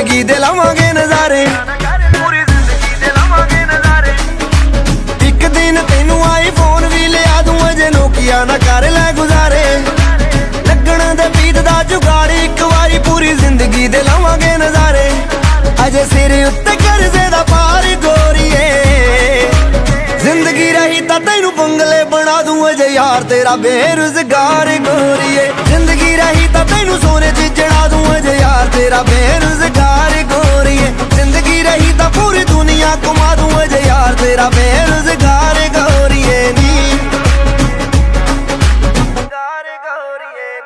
ਜ਼ਿੰਦਗੀ ਦੇ ਲਾਵਾਂਗੇ ਨਜ਼ਾਰੇ, ਪੂਰੀ ਜ਼ਿੰਦਗੀ ਦੇ ਲਾਵਾਂਗੇ ਨਜ਼ਾਰੇ। ਇੱਕ ਦਿਨ ਤੈਨੂੰ ਆਈਫੋਨ ਵੀ ਲਿਆ ਦੂੰ, ਅਜੇ ਨੋਕੀਆ ਨਾ ਕਰ ਲੈ ਗੁਜ਼ਾਰੇ। ਲੱਗਣ ਦੇ ਬੀਤ ਦਾ ਜੁਗਾੜ ਇੱਕ ਵਾਰੀ, ਪੂਰੀ ਜ਼ਿੰਦਗੀ ਦੇ ਲਾਵਾਂਗੇ ਨਜ਼ਾਰੇ। ਅਜੇ ਸਿਰ ਉੱਤੇ ਕਰਜ਼ੇ ਦਾ ਭਾਰ ਗੋਰੀਏ, ਜ਼ਿੰਦਗੀ ਰਹੀ ਤਾਂ ਤੈਨੂੰ ਬੰਗਲੇ ਬਣਾ ਦੂੰ, ਅਜੇ ਯਾਰ ਤੇਰਾ ਬੇਰੁਜ਼ਗਾਰ ਗੋਰੀਏ। ਜ਼ਿੰਦਗੀ ਰਹੀ ਤਾਂ